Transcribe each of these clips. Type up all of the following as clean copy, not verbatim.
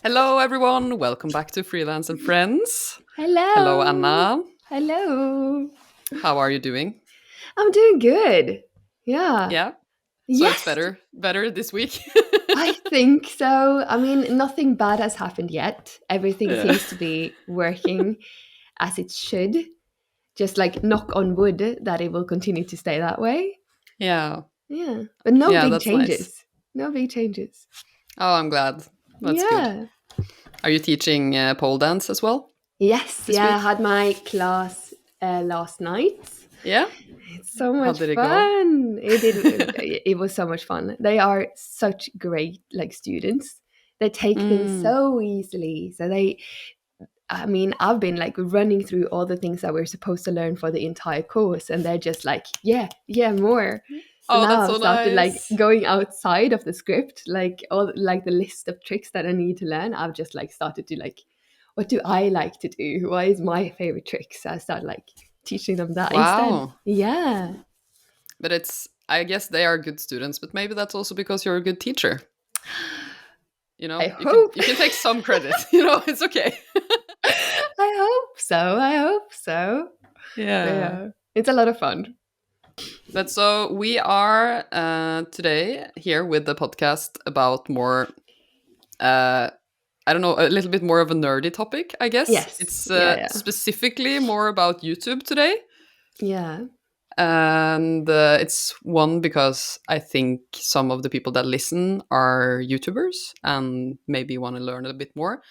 Hello, everyone. Welcome back to Freelance and Friends. Hello, Hello. Anna. Hello. How are you doing? I'm doing good. Yeah. Yeah. So it's Yes, better this week. I think so. I mean, nothing bad has happened yet. Everything Yeah. seems to be working as it should. Just like knock on wood that it will continue to stay that way. Yeah. Yeah. But no Yeah, big that's nice. changes. No big changes. Oh, I'm glad. That's good. Yeah. Are you teaching pole dance as well Yes. this Yeah. I week? had my class last night. Yeah. It's so How much did it go? fun. It was so much fun. They are such great like students. They take things Mm. so easily. So I mean, I've been like running through all the things that we're supposed to learn for the entire course and they're just like, yeah, yeah, more. So Oh, now that's I've so started like nice. going outside of the script, like all like the list of tricks that I need to learn. I've just like started to like, what do I like to do? What is my favorite trick? So I start like teaching them that instead. Wow. Yeah. But I guess they are good students, but maybe that's also because you're a good teacher. I You can hope. take some credit. It's okay. I hope so. I hope so. Yeah. Yeah. It's a lot of fun. But so we are today here with the podcast about more, I don't know, a little bit more of a nerdy topic, I guess. Yes. It's Yeah, yeah. specifically more about YouTube today. Yeah. And it's one because I think some of the people that listen are YouTubers and maybe want to learn a bit more.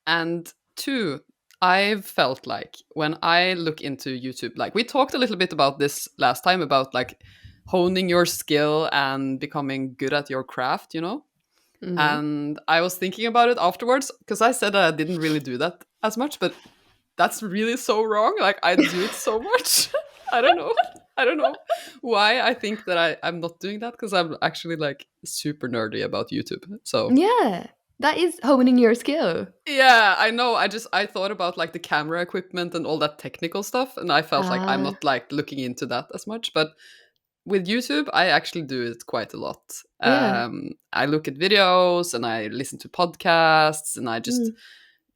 And two, I've felt like when I look into YouTube, like we talked a little bit about this last time about like honing your skill and becoming good at your craft. Hmm. And I was thinking about it afterwards because I said that I didn't really do that as much, but that's really so wrong. Like I do it so much. I don't know. I don't know why I think that I'm not doing that because I'm actually like super nerdy about YouTube. So Yeah. That is honing your skill. yeah, I know. I thought about like the camera equipment and all that technical stuff, and I felt like I'm Ah, not like looking into that as much. But with YouTube, I actually do it quite a lot. yeah. I look at videos and I listen to podcasts, and Mm.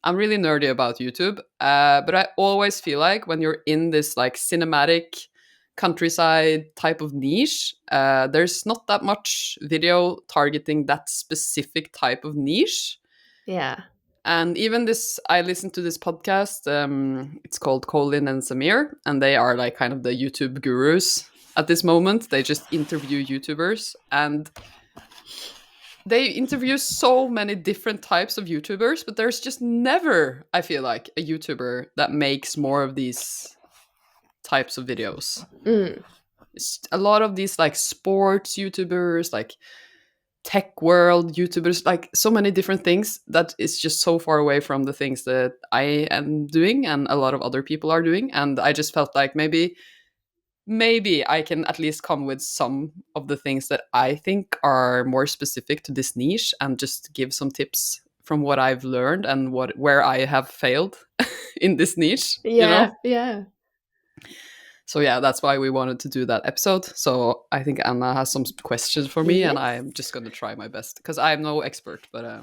I'm really nerdy about YouTube. But I always feel like when you're in this like cinematic countryside type of niche, there's not that much video targeting that specific type of niche. Yeah. And even this, I listened to this podcast. It's called Colin and Samir, and they are like kind of the YouTube gurus at this moment. They just interview YouTubers, and they interview so many different types of YouTubers, but there's just never, I feel like, a YouTuber that makes more of these types of videos. Mm. It's a lot of these like sports YouTubers, like tech world YouTubers, like so many different things that is just so far away from the things that I am doing and a lot of other people are doing. And I just felt like maybe I can at least come with some of the things that I think are more specific to this niche and just give some tips from what I've learned and where I have failed in this niche. Yeah. Yeah. So yeah, that's why we wanted to do that episode. So I think Anna has some questions for me, and Yes. I'm just gonna try my best because I'm no expert. But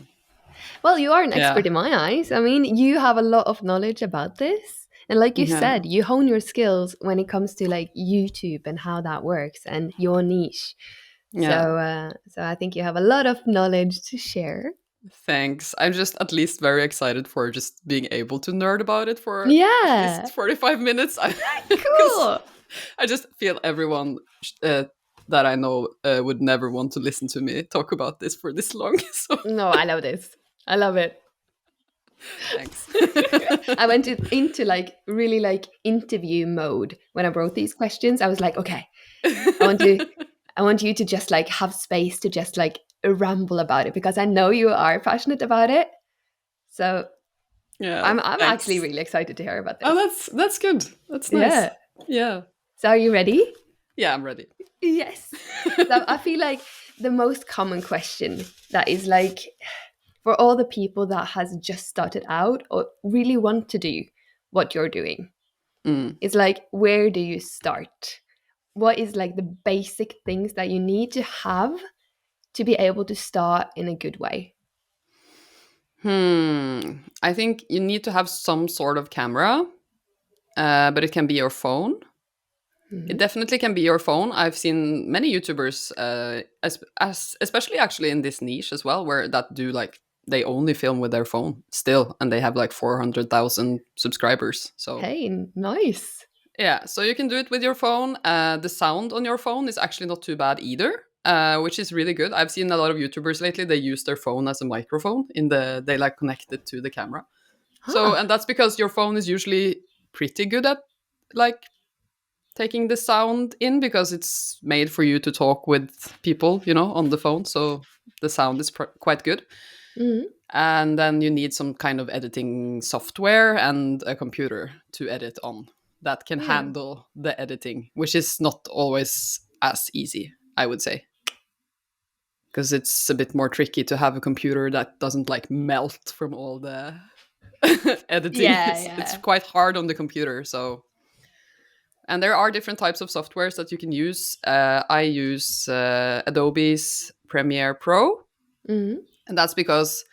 Well, you are an expert yeah, in my eyes. I mean, you have a lot of knowledge about this. And like you yeah, said, you hone your skills when it comes to like YouTube and how that works and your niche. yeah. So I think you have a lot of knowledge to share. Thanks. I'm just at least very excited for just being able to nerd about it for at Yeah. least 45 minutes. Because Cool. I just feel everyone that I know would never want to listen to me talk about this for this long. So No, I love this. I love it. thanks. I went into like really like interview mode when I wrote these questions. I was like, okay, I want to I want you to just like have space to just like ramble about it because I know you are passionate about it. So Yeah, I'm actually thanks. really excited to hear about Oh, this. that's good. That's nice. Yeah. Yeah. So are you ready? Yeah, I'm ready. Yes. So I feel like the most common question that is like for all the people that has just started out or really want to do what you're doing. Mm. It's like where do you start? What is like the basic things that you need to have to be able to start in a good way? I think you need to have some sort of camera, but it can be your phone. It Mhm. definitely can be your phone. I've seen many YouTubers, especially actually in this niche as well, where that do like they only film with their phone still, and they have like 400,000 subscribers. So Hey, nice. yeah, so you can do it with your phone. The sound on your phone is actually not too bad either, which is really good. I've seen a lot of YouTubers lately. They use their phone as a microphone they like connect it to the camera. So, Huh. and that's because your phone is usually pretty good at like taking the sound in because it's made for you to talk with people, on the phone. So the sound is quite good. Mhm. And then you need some kind of editing software and a computer to edit on that can Yeah. handle the editing, which is not always as easy, I would say. Because it's a bit more tricky to have a computer that doesn't like melt from all the editing. Yeah, It's yeah. quite hard on the computer. So, and there are different types of softwares that you can use. I use Adobe's Premiere Pro, Mhm. and that's because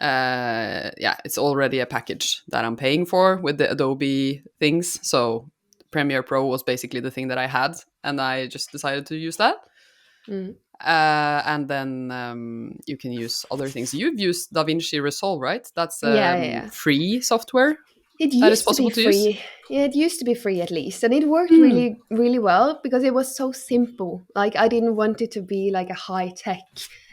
yeah, it's already a package that I'm paying for with the Adobe things. So Premiere Pro was basically the thing that I had, and I just decided to use that. Mhm. And then you can use other things. You've used Davinci Resolve, right? That's Yeah, yeah, yeah. free software It that is used to be possible to use. free. Yeah, it used to be free at least. And it worked Hmm. really, really well because it was so simple. Like, I didn't want it to be like a high tech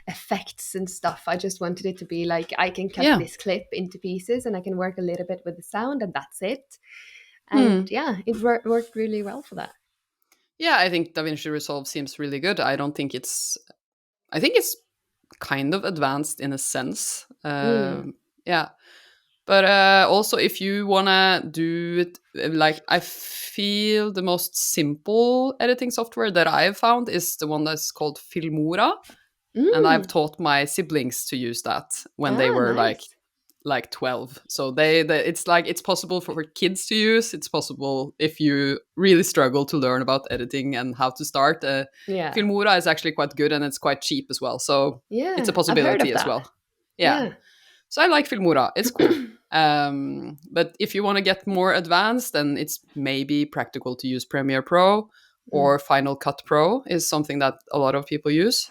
effects and stuff. I just wanted it to be like, I can cut Yeah. this clip into pieces and I can work a little bit with the sound, and that's it. And Hmm. yeah, it worked really well for that. Yeah, I think DaVinci Resolve seems really good. I don't think it's. I think it's kind of advanced in a sense. Mm, Yeah, but also if you wanna do it, like I feel the most simple editing software that I've found is the one that's called Filmora, and I've mm. taught my siblings to use that when they Ah, were nice. like 12. So they it's like it's possible for kids to use. It's possible if you really struggle to learn about editing and how to start. Yeah. Filmora is actually quite good and it's quite cheap as well. So it's a Yeah, I've heard possibility of as that. well. Yeah. Yeah. So I like Filmora. It's cool. But if you want to get more advanced, then it's maybe practical to use Premiere Pro Mm. or Final Cut Pro is something that a lot of people use.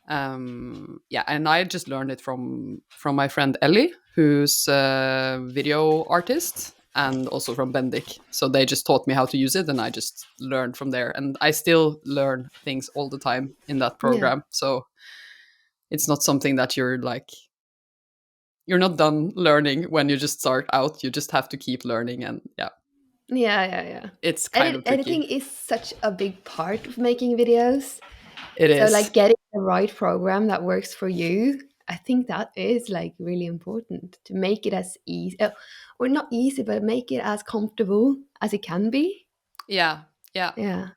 Yeah, and I just learned it from my friend Ellie, who's a video artist, and also from Bendik. So they just taught me how to use it, and I just learned from there. And I still learn things all the time in that Yeah. program. So it's not something that you're not done learning when you just start out. You just have to keep learning, and yeah, Yeah, yeah, yeah. it's kind of Editing tricky. is such a big part of making videos. It So is. like getting the right program that works for you, I think that is like really important to make it as easy, or not easy, but make it as comfortable as it can be. Yeah, yeah. Yeah.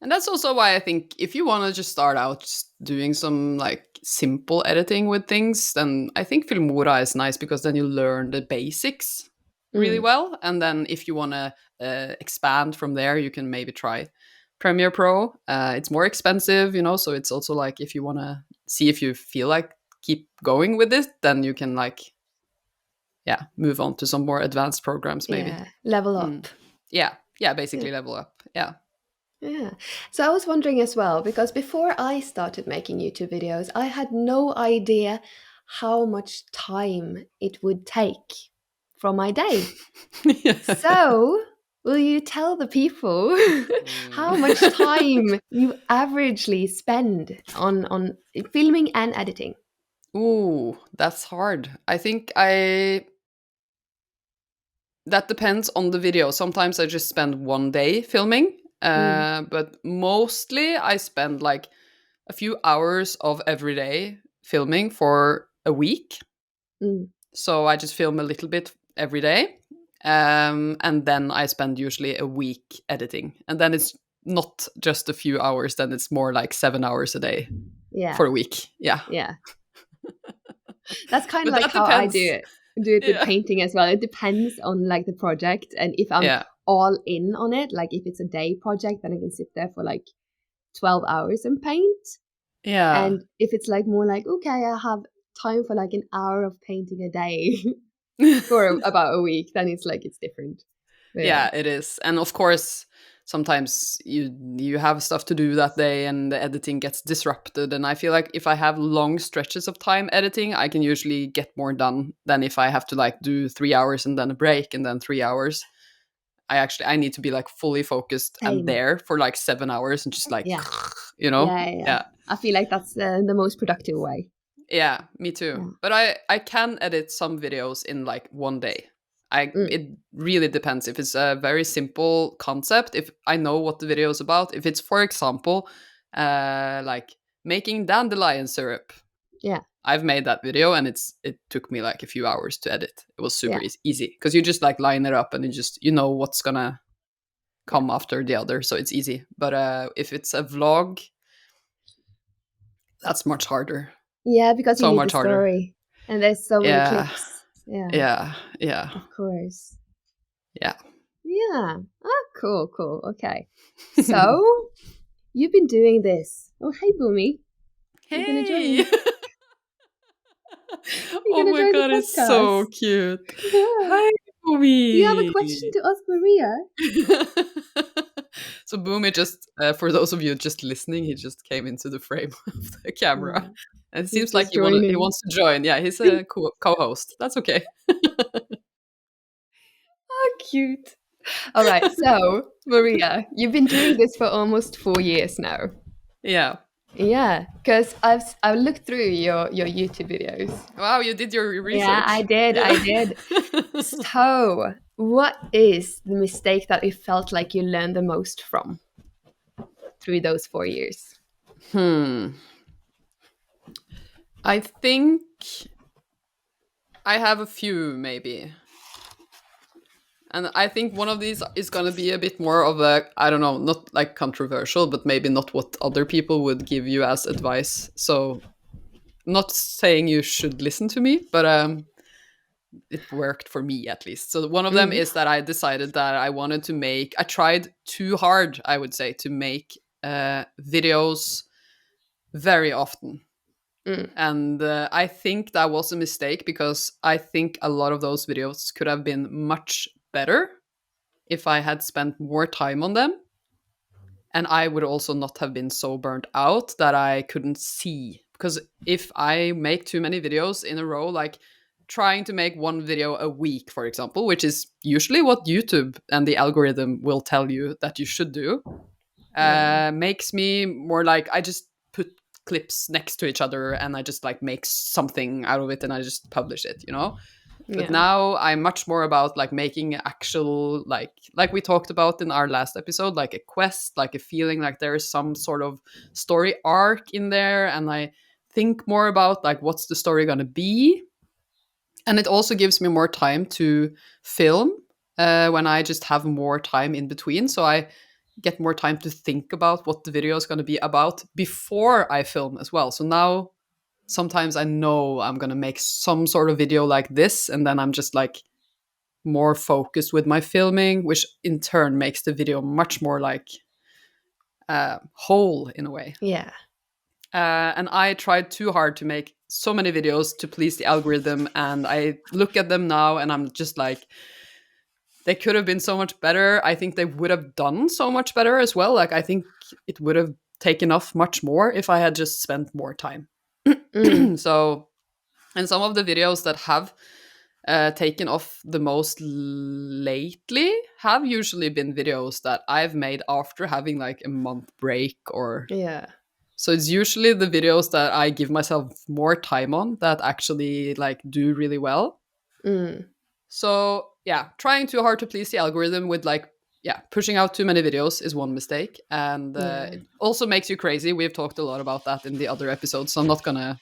And that's also why I think if you want to just start out just doing some like simple editing with things, then I think Filmora is nice because then you learn the basics really Mm. well. And then if you want to expand from there, you can maybe try Premiere Pro. It's more expensive, so it's also like if you want to see if you feel like keep going with it, then you can like, yeah, move on to some more advanced programs maybe. Yeah. Level Mm. up. Yeah, yeah, Yeah. basically level up. Yeah. Yeah. So I was wondering as well, because before I started making YouTube videos, I had no idea how much time it would take from my day. So, will you tell the people how much Mm. time you averagely spend on filming and editing? Ooh, that's hard. I think I that depends on the video. Sometimes I just spend one day filming, Mm, but mostly I spend like a few hours of every day filming for a week. mm, So I just film a little bit every day, and then I spend usually a week editing, and then it's not just a few hours. Then it's more like 7 hours a day yeah, for a week. Yeah, yeah. That's kind of but like that how I depends. do it with Yeah, painting as well. It depends on like the project, and if I'm yeah. all in on it, like if it's a day project, then I can sit there for like 12 hours and paint. Yeah. And if it's like more like, okay, I have time for like an hour of painting a day for about a week, then it's like it's different. But yeah. Yeah, it is. And of course, sometimes you have stuff to do that day and the editing gets disrupted. And I feel like if I have long stretches of time editing, I can usually get more done than if I have to like do 3 hours and then a break and then 3 hours. I need to be like fully focused and Same. there for like 7 hours and just like, Yeah. you know? Yeah. Yeah. I feel like that's the most productive way. Yeah, me too. Yeah. But I can edit some videos in like one day. Mm. It really depends if it's a very simple concept, if I know what the video is about. If it's, for example, like making dandelion syrup. Yeah. I've made that video and it took me like a few hours to edit. It was super Yeah. easy because you just like line it up and you know what's gonna Yeah. come after the other, so it's easy. But if it's a vlog, that's much harder. Yeah, because you So need the much harder. story. And there's so many Yeah. clips. Yeah. Yeah. Of course. Yeah. Yeah. Ah, cool. Okay. So you've been doing this. Oh, hey, Boomy. You're gonna Hey. join. You're Oh gonna my join the god, it's so podcast. cute. Yeah. Hi, Do you have a question Boomy. to ask Maria? So Boomy just, for those of you just listening, he just came into the frame of the Yeah. camera, and it He's seems like just he joining. wants to join. Yeah, he's a co-host. That's okay. Oh, cute. All right. So, Maria, you've been doing this for almost 4 years now. Yeah. Yeah, because I've looked through your YouTube videos. Wow, you did your Yeah, research. I did. Yeah. I did. So, what is the mistake that you felt like you learned the most from through those 4 years? I think I have a few, maybe. And I think one of these is going to be a bit more of a, I don't know, not like controversial, but maybe not what other people would give you as advice. So, not saying you should listen to me, but it worked for me at least. So, one of them Mm. is that I decided that I tried too hard, I would say, to make videos very often. Mm. And I think that was a mistake because I think a lot of those videos could have been much better if I had spent more time on them. And I would also not have been so burnt out that I couldn't see. Because if I make too many videos in a row, like trying to make one video a week, for example, which is usually what YouTube and the algorithm will tell you that you should do, Yeah. makes me more like I just put clips next to each other and I just like make something out of it and I just publish it, you know? But Yeah. now I'm much more about like making actual like we talked about in our last episode, like a quest, like a feeling like there is some sort of story arc in there, and I think more about like what's the story gonna be. And it also gives me more time to film when I just have more time in between. So I get more time to think about what the video is going to be about before I film as well. So now sometimes I know I'm going to make some sort of video like this, and then I'm just like more focused with my filming, which in turn makes the video much more like whole in a way. Yeah. And I tried too hard to make so many videos to please the algorithm, and I look at them now and I'm just like, they could have been so much better. I think they would have done so much better as well. Like I think it would have taken off much more if I had just spent more time. Mm. So, and some of the videos that have taken off the most lately have usually been videos that I've made after having like a month break or Yeah. so it's usually the videos that I give myself more time on that actually like do really well. Mm. So yeah, trying too hard to please the algorithm with like pushing out too many videos is one mistake, and Yeah. it also makes you crazy. We've talked a lot about that in the other episodes, so I'm not gonna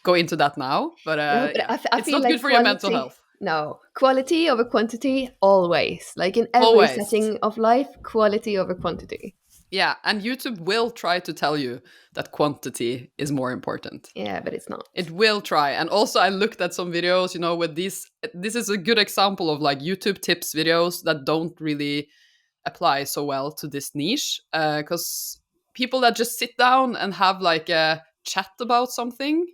go into that now. But No, but I it's feel not good like for your mental quality. health. No, quality over quantity always. Like in every Always. setting of life, quality over quantity. Yeah, and YouTube will try to tell you that quantity is more important. Yeah, but it's not. It will try. And also I looked at some videos, you know, with these, this is a good example of like YouTube tips videos that don't really apply so well to this niche, because people that just sit down and have like a chat about something,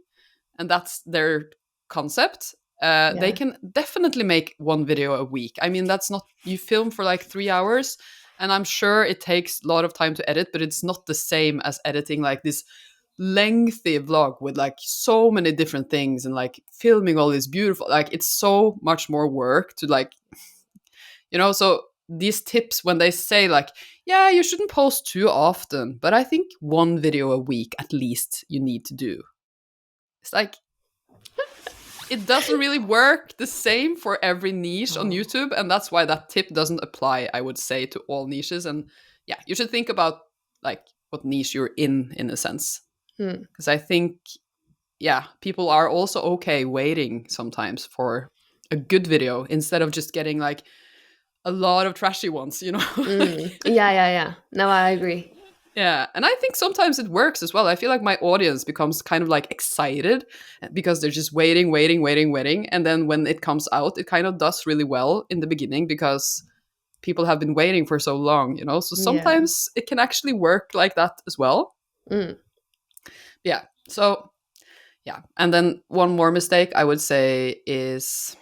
and that's their concept, they Yeah. can definitely make one video a week. I mean, that's not, you film for like 3 hours, and I'm sure it takes a lot of time to edit, but it's not the same as editing like this lengthy vlog with like so many different things and like filming all this beautiful, like it's so much more work to like, so these tips, when they say like, yeah, you shouldn't post too often, but I think one video a week at least you need to do. It's like, it doesn't really work the same for every niche on Oh. YouTube, and that's why that tip doesn't apply, I would say, to all niches. And yeah, you should think about like what niche you're in a sense, Hmm. because I think, yeah, people are also okay waiting sometimes for a good video instead of just getting like a lot of trashy ones. Yeah, yeah, yeah. No, I agree. Yeah, and I think sometimes it works as well. I feel like my audience becomes kind of like excited because they're just waiting, waiting, waiting, waiting. And then when it comes out, it kind of does really well in the beginning because people have been waiting for so long. So Yeah. sometimes it can actually work like that as well. Mm. Yeah. So, yeah. And then one more mistake I would say is,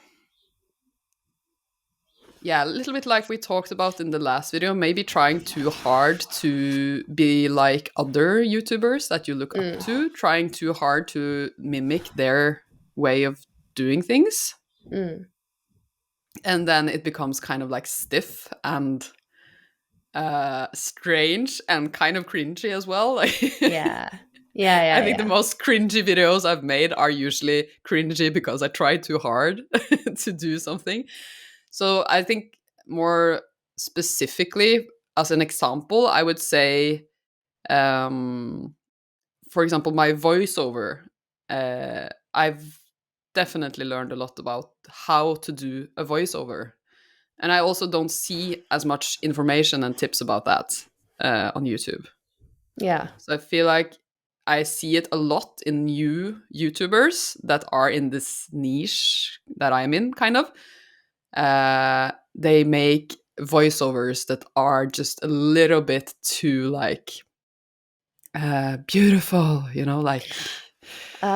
yeah, a little bit like we talked about in the last video, maybe trying too hard to be like other YouTubers that you look up Mm. to, trying too hard to mimic their way of doing things. Mm. And then it becomes kind of like stiff and strange and kind of cringy as well. Yeah. Yeah, I yeah, think the yeah. most cringy videos I've made are usually cringy because I tried too hard to do something. So I think more specifically, as an example, I would say, um, for example, my voiceover. I've definitely learned a lot about how to do a voiceover, and I also don't see as much information and tips about that on YouTube. Yeah. So I feel like I see it a lot in new YouTubers that are in this niche that I'm in, kind of. They make voiceovers that are just a little bit too like beautiful, like woo,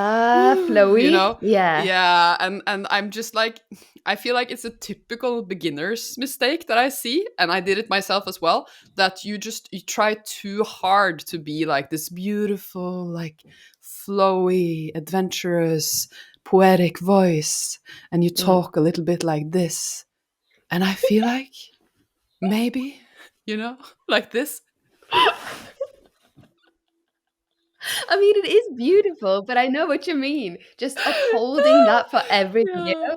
Flowy. Yeah. yeah, and I'm just like, I feel like it's a typical beginner's mistake that I see, and I did it myself as well, that you try too hard to be like this beautiful, like flowy, adventurous, poetic voice, and you Mm. talk a little bit like this, and I feel like maybe, like this. I mean, it is beautiful, but I know what you mean. Just upholding that for every video. Yeah.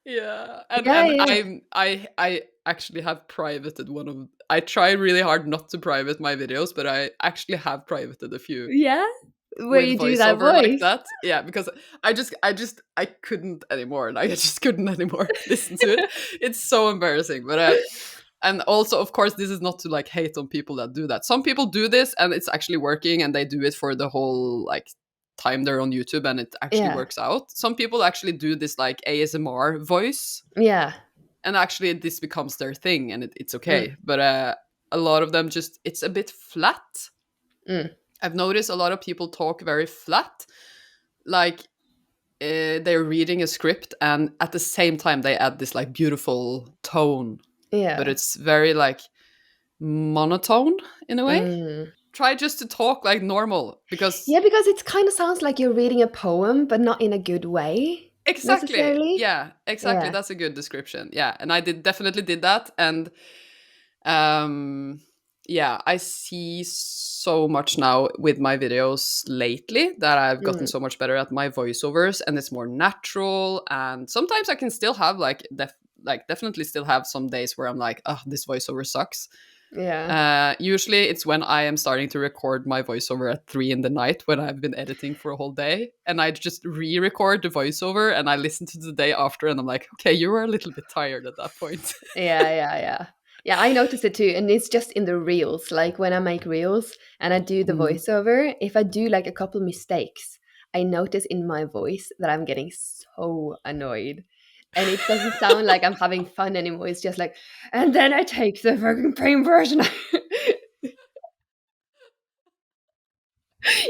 Yeah, and Yeah, and yeah. I actually have privated one of. I try really hard not to private my videos, but I actually have privated a few Yeah? Where with you do that voiceover like voice. that. Yeah, because I couldn't anymore. Like I just couldn't anymore listen to it. It's so embarrassing. But and also, of course, this is not to like hate on people that do that. Some people do this and it's actually working, and they do it for the whole like time they're on YouTube, and it actually Yeah. works out. Some people actually do this like ASMR voice, Yeah. and actually this becomes their thing, and it's Mm. okay. But a lot of them just, it's a bit flat. Mm. I've noticed a lot of people talk very flat, like they're reading a script, and at the same time they add this like beautiful tone, but Yeah. it's very like monotone in a way. Mm. Try just to talk like normal, because Yeah, because it kind of sounds like you're reading a poem, but not in a good way, exactly, necessarily. yeah, exactly, Yeah. that's a good description. Yeah, and I definitely did that, and um yeah, I see so much now with my videos lately that I've gotten Mm. so much better at my voiceovers, and it's more natural. And sometimes I can still have like definitely still have some days where I'm like, oh, this voiceover sucks. Yeah. Usually it's when I am starting to record my voiceover at 3 in the night when I've been editing for a whole day, and I just re-record the voiceover and I listen to the day after, and I'm like, okay, you were a little bit tired at that point. Yeah, yeah, yeah. Yeah, I noticed it too. And it's just in the reels. Like when I make reels and I do the Mm. voiceover, if I do like a couple mistakes, I notice in my voice that I'm getting so annoyed. And it doesn't sound like I'm having fun anymore. It's just like, and then I take the fucking paintbrush and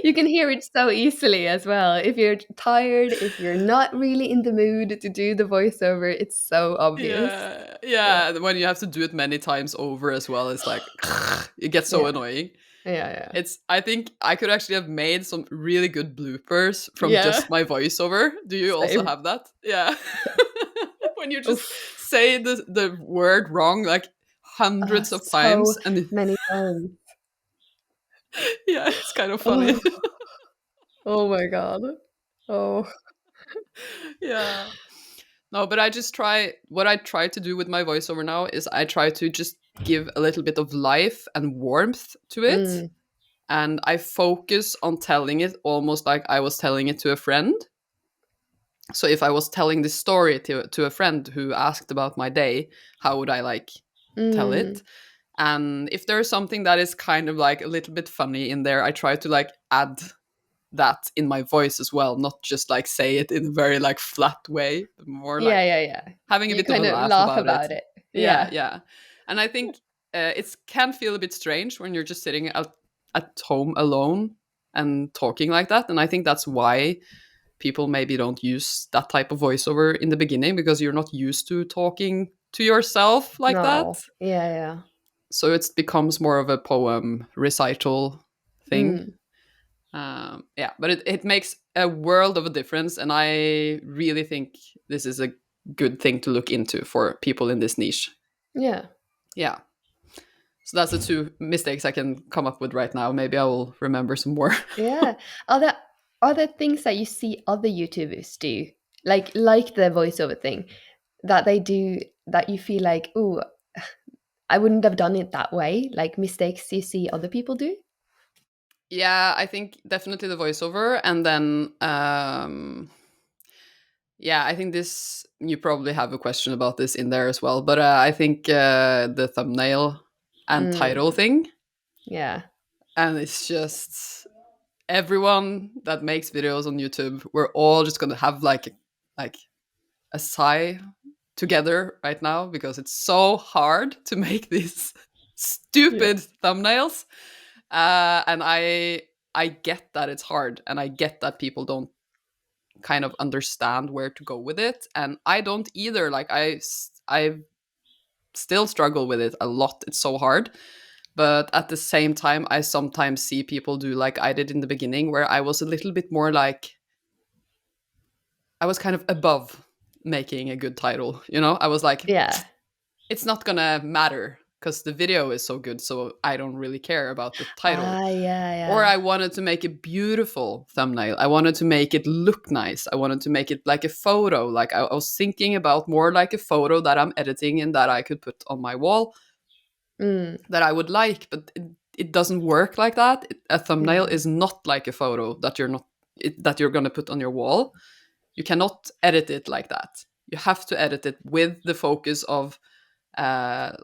You can hear it so easily as well. If you're tired, if you're not really in the mood to do the voiceover, it's so obvious. Yeah, Yeah. yeah. And when you have to do it many times over as well, it's like it gets so Yeah. annoying. Yeah. It's I think I could actually have made some really good bloopers from Yeah. just my voiceover. Do you also Same. have that? Yeah. When you just Oof. say the word wrong like hundreds of So times and many times. yeah, it's kind of funny. Oh, oh my God. Oh. Yeah. No, but I just try what I try to do with my voiceover now is I try to just give a little bit of life and warmth to it. Mm, And I focus on telling it almost like I was telling it to a friend. So if I was telling this story to a friend who asked about my day, how would I like tell mm. it? And if there's something that is kind of like a little bit funny in there, I try to like add that in my voice as well, not just like say it in a very like flat way, but more Yeah, like yeah, yeah. having a You bit of a kind of laugh laugh about it. about it. Yeah, Yeah. yeah. And I think it can feel a bit strange when you're just sitting at home alone and talking like that. And I think that's why people maybe don't use that type of voiceover in the beginning because you're not used to talking to yourself like that. No. Yeah, yeah. So it becomes more of a poem recital thing. Mm. Yeah, but it makes a world of a difference. And I really think this is a good thing to look into for people in this niche. Yeah. Yeah. So that's the two mistakes I can come up with right now. Maybe I will remember some more. Yeah. Are there things that you see other YouTubers do? Like the voiceover thing that they do that you feel like, oh, I wouldn't have done it that way, like mistakes you see other people do? Yeah, I think definitely the voiceover. And then, yeah, I think this, you probably have a question about this in there as well. But I think the thumbnail and title Mm. thing. Yeah. And it's just everyone that makes videos on YouTube, we're all just going to have like a sigh together right now because it's so hard to make these Yeah. stupid thumbnails. And I get that it's hard, and I get that people don't kind of understand where to go with it, and I don't either. Like I still struggle with it a lot. It's so hard. But at the same time, I sometimes see people do like I did in the beginning, where I was a little bit more like I was kind of above making a good title. I was like, Yeah. it's not gonna matter because the video is so good, so I don't really care about the title. Ah, yeah, Or yeah. I wanted to make a beautiful thumbnail. I wanted to make it look nice. I wanted to make it like a photo. Like I was thinking about more like a photo that I'm editing and that I could put on my wall Mm. that I would like, but it doesn't work like that. A thumbnail No. is not like a photo that you're going to put on your wall. You cannot edit it like that. You have to edit it with the focus of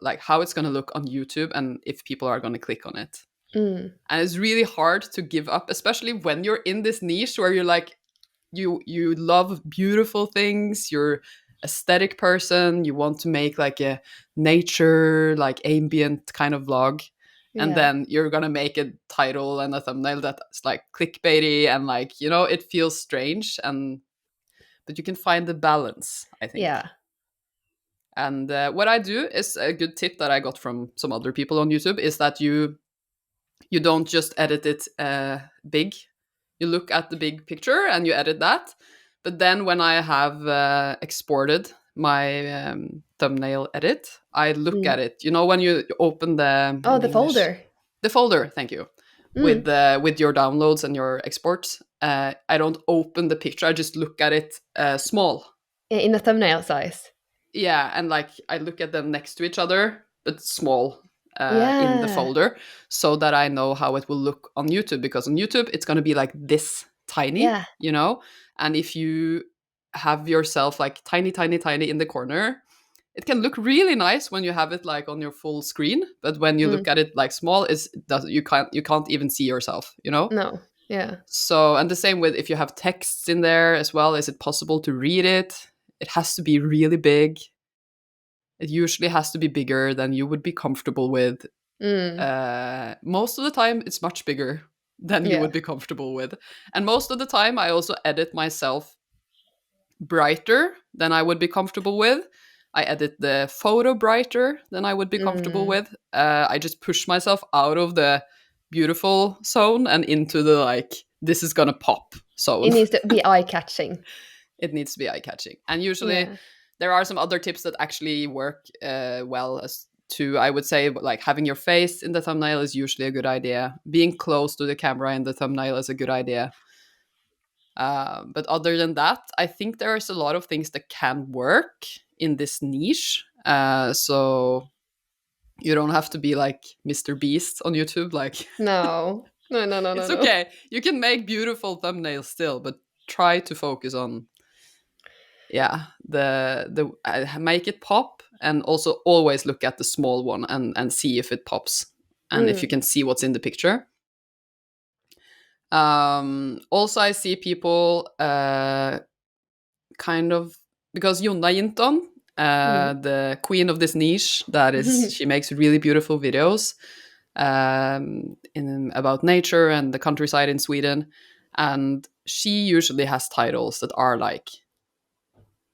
like how it's going to look on YouTube and if people are going to click on it. Mm. And it's really hard to give up, especially when you're in this niche where you're like you love beautiful things, you're aesthetic person, you want to make like a nature, like ambient kind of vlog, and Yeah. then you're gonna make a title and a thumbnail that's like clickbaity and like it feels strange. And but you can find the balance, I think. Yeah. And what I do is a good tip that I got from some other people on YouTube is that you don't just edit it big. You look at the big picture and you edit that. But then when I have exported my thumbnail edit, I look Mm. at it. When you open Oh, in the English, folder. the folder. Thank you. Mm. With your downloads and your exports, I don't open the picture. I just look at it small. In the thumbnail size. Yeah, and like I look at them next to each other, but small in the Yeah. folder, so that I know how it will look on YouTube. Because on YouTube, it's going to be like this tiny, Yeah. and if you have yourself like tiny, tiny, tiny in the corner, it can look really nice when you have it like on your full screen. But when you Mm. look at it like small, you can't even see yourself. No. Yeah. So, and the same with if you have texts in there as well. Is it possible to read it? It has to be really big. It usually has to be bigger than you would be comfortable with. Mm. Most of the time, it's much bigger. than you Yeah. would be comfortable with. And most of the time, I also edit myself brighter than I would be comfortable with. I edit the photo brighter than I would be comfortable Mm. with. I just push myself out of the beautiful zone and into the like, this is gonna pop It zone. needs to be eye catching. It needs to be eye catching. And usually Yeah. there are some other tips that actually work well as to, I would say, like having your face in the thumbnail is usually a good idea. Being close to the camera in the thumbnail is a good idea. But other than that, I think there's a lot of things that can work in this niche. So you don't have to be like Mr. Beast on YouTube. Like, No. No, no, no, no, it's no. okay. You can make beautiful thumbnails still, but try to focus on, yeah, the make it pop, and also always look at the small one and see if it pops and if you Mm. can see what's in the picture. Also, I see people kind of, because Jonna Jinton, Mm. the queen of this niche, that is, she makes really beautiful videos in about nature and the countryside in Sweden, and she usually has titles that are like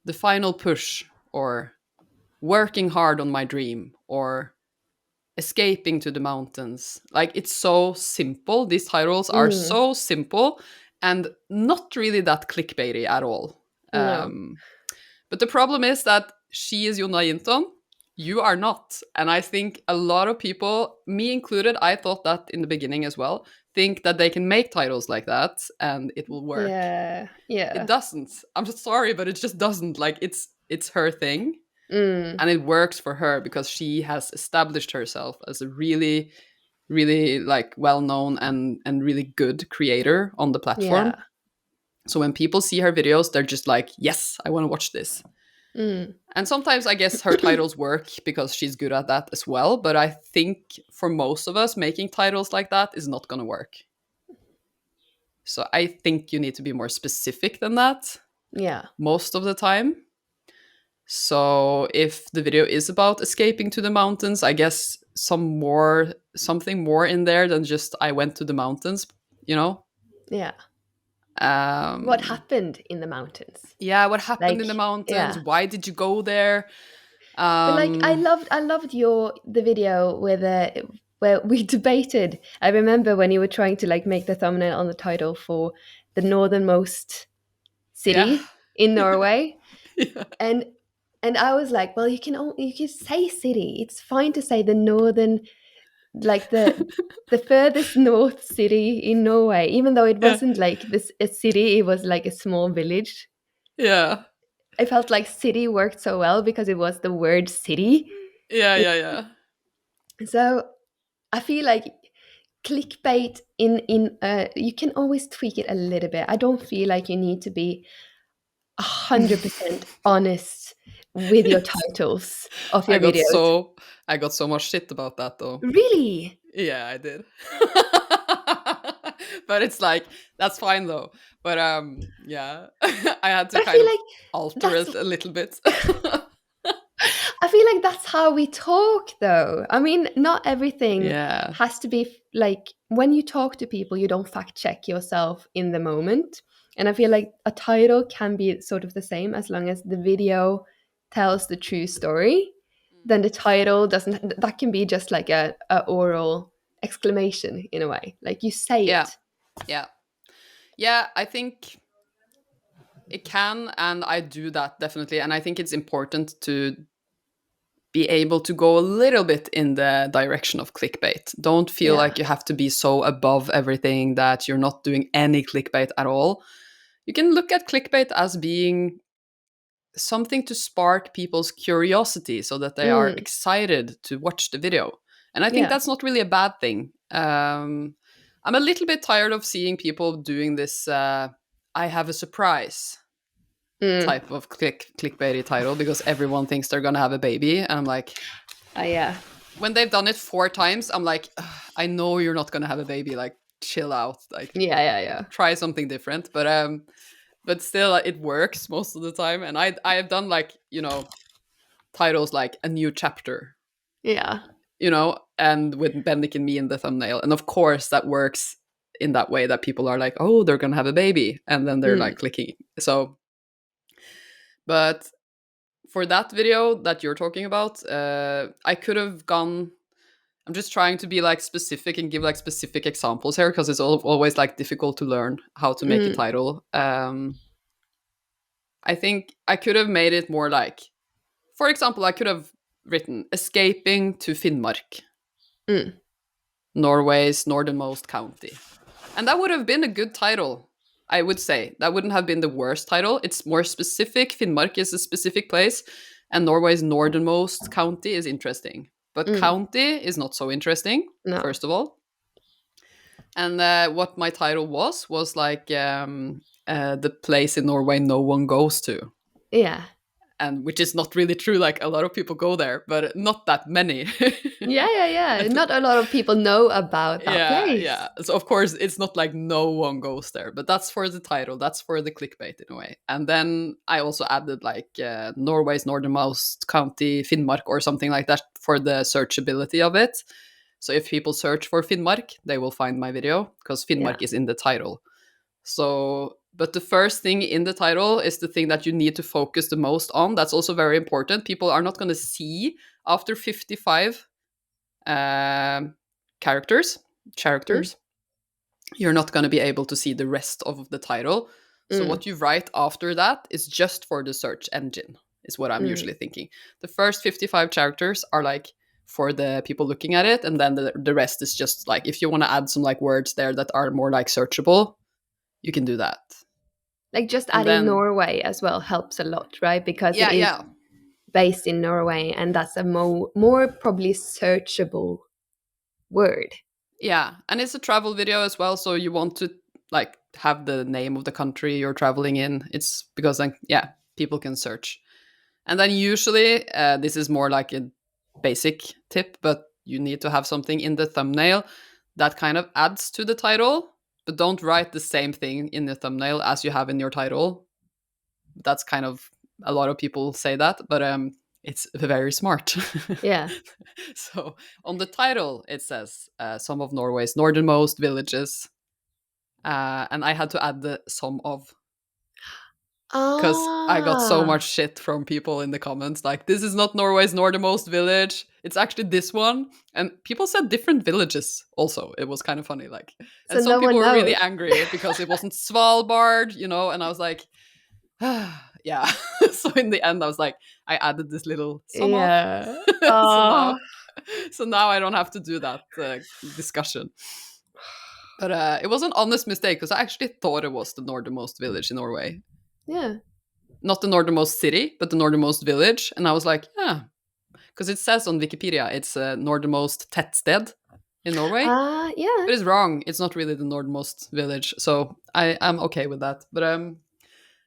the final push, or working hard on my dream, or escaping to the mountains. Like, it's so simple. These titles are Mm. so simple and not really that clickbaity at all. No. But the problem is that she is Jonna Jinton. You are not. And I think a lot of people, me included, I thought that in the beginning as well, think that they can make titles like that and it will work. Yeah. It Yeah. doesn't. I'm so sorry, but it just doesn't. Like, it's her thing, Mm. and it works for her because she has established herself as a really, really like well-known and really good creator on the platform. Yeah. So when people see her videos, they're just like, yes, I want to watch this. Mm. And sometimes I guess her titles work because she's good at that as well. But I think for most of us, making titles like that is not going to work. So I think you need to be more specific than that Yeah. most of the time. So if the video is about escaping to the mountains, I guess something more in there than just I went to the mountains, you know? Yeah. What Um happened in the mountains? yeah, what happened Like, in the mountains? yeah. Why did you go there? But like Um I loved the video where we debated. I remember when you were trying to like make the thumbnail on the title for the northernmost yeah. city in Norway. Yeah. And I was like, well, you can say city. It's fine to say the northern, like the furthest north city in Norway, even though it Yeah. wasn't like this a city, it was like a small village. Yeah. I felt like city worked so well because it was the word city. Yeah, yeah, yeah. So I feel like clickbait in you can always tweak it a little bit. I don't feel like you need to be 100% honest with your Yes. titles of I your got videos. so I got so much shit about that though. Really? Yeah, I did. But it's like, that's fine though. But yeah. I had to But I kind feel of like alter that's it a little bit. I feel like that's how we talk though. I mean, not everything Yeah. has to be like when you talk to people, you don't fact check yourself in the moment. And I feel like a title can be sort of the same as long as the video tells the true story. Then the title doesn't, that can be just like a oral exclamation in a way. Like you say Yeah. it. Yeah. Yeah, I think it can, and I do that definitely. And I think it's important to be able to go a little bit in the direction of clickbait. Don't feel Yeah. like you have to be so above everything that you're not doing any clickbait at all. You can look at clickbait as being something to spark people's curiosity so that they are Mm, excited to watch the video. And I think yeah. that's not really a bad thing. I'm a little bit tired of seeing people doing this I have a surprise Mm. type of clickbaity title because everyone thinks they're gonna have a baby. And I'm like, Yeah. when they've done it 4 times, I'm like, "Ugh, I know you're not gonna have a baby. Like, chill out. Like, Yeah, yeah, yeah. try something different." But still, it works most of the time. And I have done like, titles like a new chapter, Yeah. and with Bendik and me in the thumbnail, and of course that works in that way that people are like, oh, they're gonna have a baby, and then they're like clicking. So, but for that video that you're talking about, I could have gone. I'm just trying to be like specific and give like specific examples here because it's always like difficult to learn how to make a title. I think I could have made it more like, for example, I could have written "Escaping to Finnmark, Norway's northernmost county," and that would have been a good title. I would say that wouldn't have been the worst title. It's more specific. Finnmark is a specific place, and Norway's northernmost county is interesting. But county is not so interesting, No. first of all. And what my title was like the place in Norway no one goes to. Yeah. And which is not really true. Like a lot of people go there, but not that many. Yeah. Not a lot of people know about that place. Yeah. So of course it's not like no one goes there, but that's for the title. That's for the clickbait in a way. And then I also added like Norway's northernmost county, Finnmark, or something like that for the searchability of it. So if people search for Finnmark, they will find my video because Finnmark is in the title. So, but the first thing in the title is the thing that you need to focus the most on. That's also very important. People are not going to see after 55 characters. You're not going to be able to see the rest of the title. So what you write after that is just for the search engine, is what I'm usually thinking. The first 55 characters are like for the people looking at it, and then the rest is just like, if you want to add some like words there that are more like searchable, you can do that. Like just adding Norway as well helps a lot, right? Because it is based in Norway, and that's a more probably searchable word. Yeah, and it's a travel video as well, so you want to like have the name of the country you're traveling in. It's because then people can search. And then usually this is more like a basic tip, but you need to have something in the thumbnail that kind of adds to the title, but don't write the same thing in the thumbnail as you have in your title. That's kind of, a lot of people say that, but it's very smart. Yeah. So on the title, it says some of Norway's northernmost villages. And I had to add the some of, because I got so much shit from people in the comments like, this is not Norway's northernmost village, it's actually this one. And people said different villages also. It was kind of funny, like, and So some no people one were really knows. angry because it wasn't Svalbard, you know. And I was like, yeah. So in the end I was like, I added this little sum Yeah. up. So now I don't have to do that discussion. But it was an honest mistake because I actually thought it was the northernmost village in Norway. Yeah. Not the northernmost city, but the northernmost village. And I was like, yeah, because it says on Wikipedia it's northernmost tettsted in Norway. Yeah. But it's wrong. It's not really the northernmost village. So I'm okay with that. But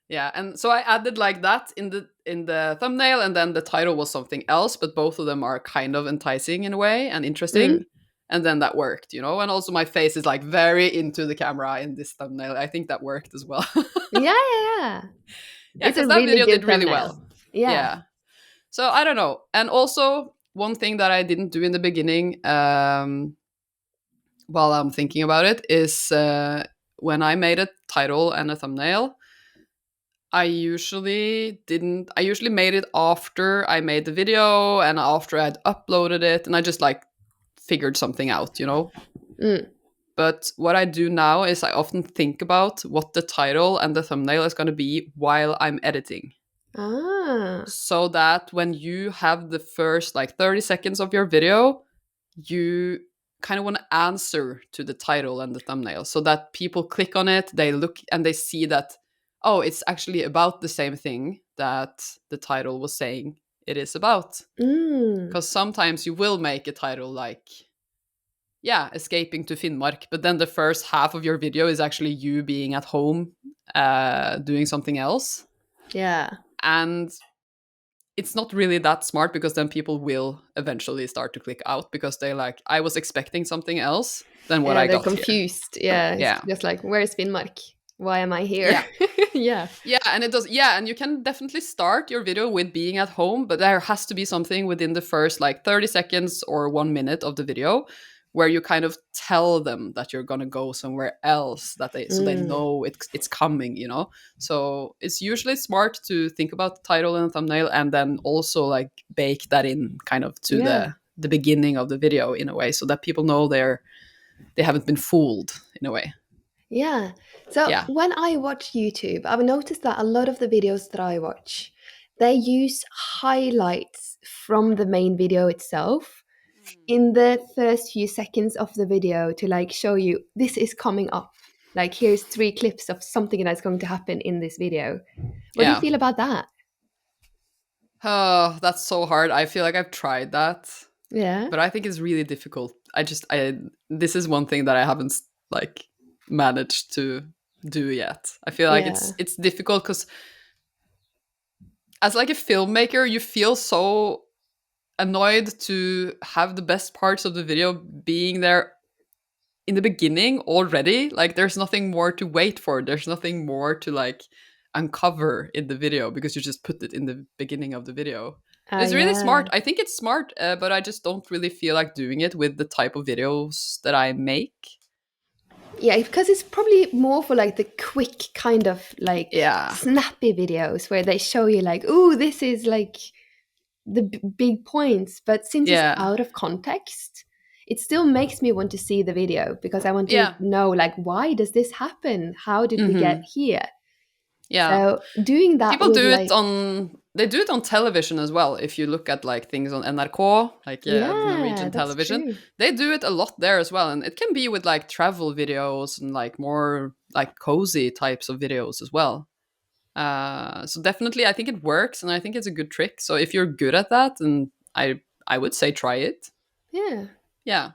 yeah, and so I added like that in the thumbnail, and then the title was something else, but both of them are kind of enticing in a way and interesting. And then that worked, you know. And also my face is like very into the camera in this thumbnail. I think that worked as well. Yeah, Yeah, because that video did really well. Yeah. So I don't know. And also one thing that I didn't do in the beginning, while I'm thinking about it, is when I made a title and a thumbnail, I usually made it after I made the video and after I'd uploaded it, and I just like figured something out, you know. But what I do now is I often think about what the title and the thumbnail is going to be while I'm editing. So that when you have the first like 30 seconds of your video, you kind of want to answer to the title and the thumbnail so that people click on it, they look and they see that, oh, it's actually about the same thing that the title was saying it is about. Because sometimes you will make a title like, escaping to Finnmark, but then the first half of your video is actually you being at home doing something else. Yeah. And it's not really that smart, because then people will eventually start to click out because they're like, I was expecting something else than what I got they're confused. here. It's just like, where's Finnmark? Why am I here? Yeah. And it does. Yeah, and you can definitely start your video with being at home, but there has to be something within the first like 30 seconds or 1 minute of the video where you kind of tell them that you're going to go somewhere else, that they so they Mm. know it's coming, you know. So it's usually smart to think about the title and the thumbnail, and then also like bake that in kind of to Yeah. the beginning of the video in a way, so that people know they haven't been fooled in a way. Yeah. So Yeah. when I watch YouTube, I've noticed that a lot of the videos that I watch, they use highlights from the main video itself in the first few seconds of the video to like show you this is coming up. Like here's 3 clips of something that's going to happen in this video. What do you Yeah. feel about that? Oh, that's so hard. I feel like I've tried that, Yeah. but I think it's really difficult. I this is one thing that I haven't like managed to do yet. I feel like Yeah. it's difficult because as like a filmmaker, you feel so annoyed to have the best parts of the video being there in the beginning already. Like there's nothing more to wait for. There's nothing more to like uncover in the video because you just put it in the beginning of the video. It's really Yeah. smart. I think it's smart, but I just don't really feel like doing it with the type of videos that I make. Yeah, because it's probably more for like the quick kind of like Yeah. snappy videos where they show you like, "Ooh, this is like the big points." But since it's Yeah. out of context, it still makes me want to see the video because I want to Yeah. know like, why does this happen? How did we get Hmm. here? Yeah. So doing that People with do it like, on they do it on television as well. If you look at like things on NRK, like the yeah, Norwegian that's television, true. they do it a lot there as well. And it can be with like travel videos and like more like cozy types of videos as well. So definitely I think it works, and I think it's a good trick. So if you're good at that, and I would say try it. Yeah. Yeah.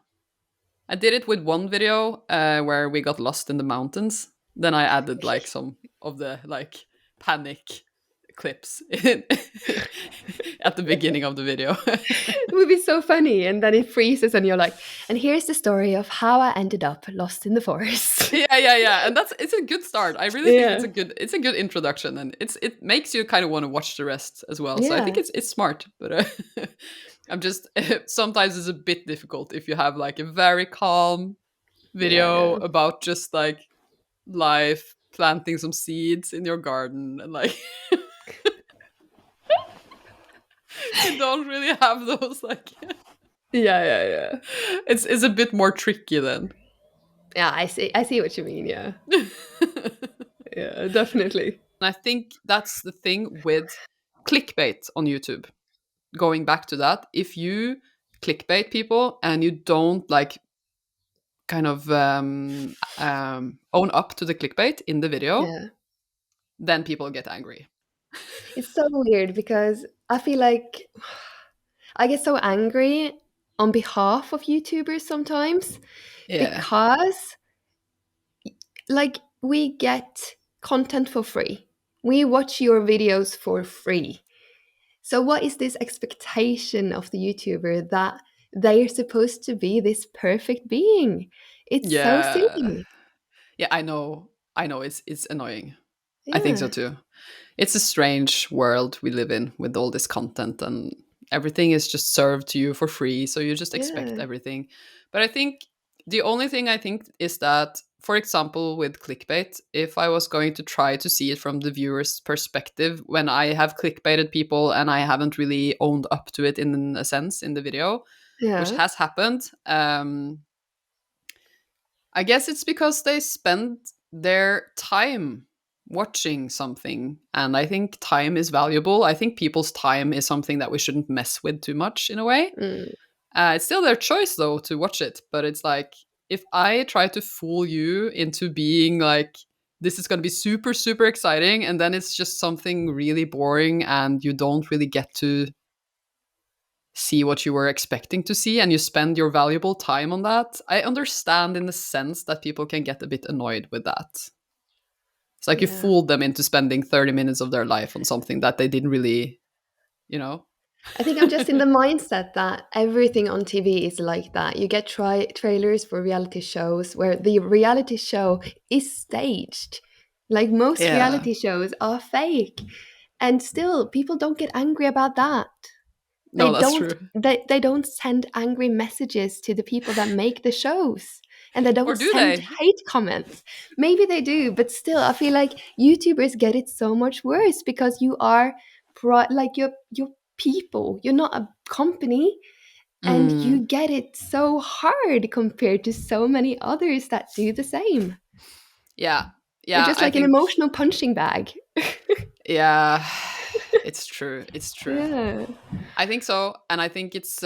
I did it with one video where we got lost in the mountains. Then I added like some of the like panic clips in at the beginning of the video. It would be so funny. And then it freezes, and you're like, and here's the story of how I ended up lost in the forest. Yeah, and it's a good start. I really think Yeah. it's a good introduction, and it makes you kind of want to watch the rest as well. So I think Yeah. it's smart, but I'm just sometimes it's a bit difficult if you have like a very calm video Yeah. about just like life, planting some seeds in your garden, and like you don't really have those like Yeah. it's a bit more tricky then. Yeah, I see what you mean. Yeah. Yeah, definitely. And I think that's the thing with clickbait on YouTube. Going back to that, if you clickbait people and you don't like kind of own up to the clickbait in the video, Yeah. then people get angry. It's so weird because I feel like I get so angry on behalf of YouTubers sometimes Yeah. because like we get content for free. We watch your videos for free. So what is this expectation of the YouTuber that they are supposed to be this perfect being? It's so Yeah. silly. Yeah, I know it's annoying. I think so Yeah. too. It's a strange world we live in with all this content, and everything is just served to you for free, so you just expect Yeah. everything. But I think the only thing I think is that, for example, with clickbait, if I was going to try to see it from the viewer's perspective, when I have clickbaited people and I haven't really owned up to it in a sense in the video, which Yeah. has happened, I guess it's because they spend their time watching something. And I think time is valuable. I think people's time is something that we shouldn't mess with too much in a way. Mm. It's still their choice, though, to watch it. But it's like, if I try to fool you into being like, this is going to be super, super exciting, and then it's just something really boring and you don't really get to see what you were expecting to see and you spend your valuable time on that, I understand in the sense that people can get a bit annoyed with that. It's like you Yeah. fooled them into spending 30 minutes of their life on something that they didn't really, you know? I think I'm just in the mindset that everything on TV is like that. You get trailers for reality shows where the reality show is staged. Like most Yeah. reality shows are fake. And still, people don't get angry about that. They No, that's don't true. they don't send angry messages to the people that make the shows. And they Or don't do send they? hate comments. Maybe they do, but still I feel like YouTubers get it so much worse because you are like you're people. You're not a company, and you Mm, get it so hard compared to so many others that do the same. yeah. You're Yeah, just I like an think, emotional punching bag. yeah, it's true. It's true. Yeah. I think so. And I think it's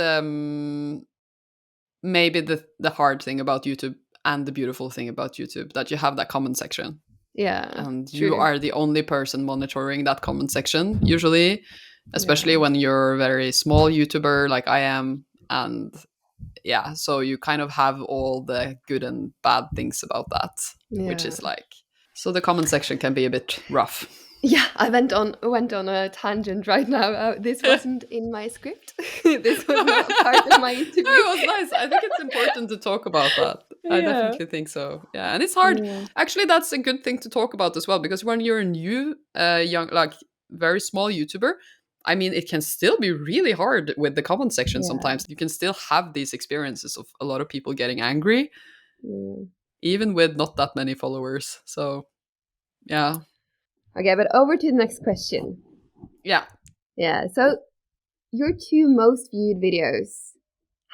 maybe the hard thing about YouTube and the beautiful thing about YouTube that you have that comment section. Yeah. And you True. are the only person monitoring that comment section, usually, Yeah. especially when you're a very small YouTuber like I am. And yeah, so you kind of have all the good and bad things about that, which Yeah. is like, so the comment section can be a bit rough. Yeah, I went on a tangent right now. This wasn't in my script. This was not part of my interview. It was nice. I think it's important to talk about that. I Yeah. definitely think so. Yeah, and it's hard. Yeah. Actually, that's a good thing to talk about as well, because when you're a new, young, like very small YouTuber, I mean, it can still be really hard with the comment section Yeah. sometimes. You can still have these experiences of a lot of people getting angry, Yeah. even with not that many followers. So, yeah. Okay, but over to the next question. Yeah. Yeah. So your two most viewed videos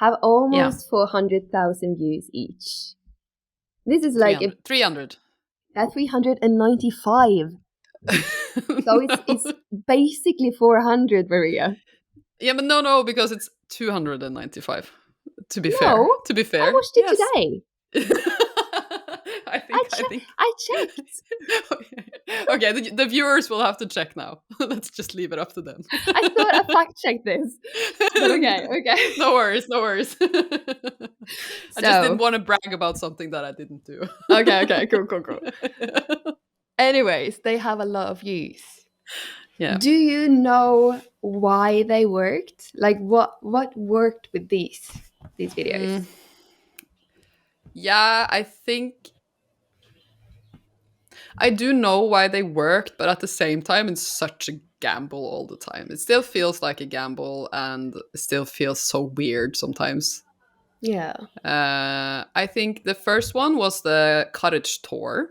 have Yeah. almost 400,000 views each. This is like 300. 300. a 395. So it's No. basically 400, Maria. Yeah, but no, because it's 295. To be fair. No, To be I fair. watched it Yes. today. I think I think I checked. okay, the viewers will have to check now. Let's just leave it up to them. I thought I fact checked this, but okay, okay. No worries, no worries. I just didn't So, want to brag about something that I didn't do. okay, cool. Anyways, they have a lot of views. Yeah. Do you know why they worked? Like what worked with these videos? Mm, yeah, I think I do know why they worked, but at the same time, it's such a gamble all the time. It still feels like a gamble and it still feels so weird sometimes. Yeah. I think the first one was the cottage tour,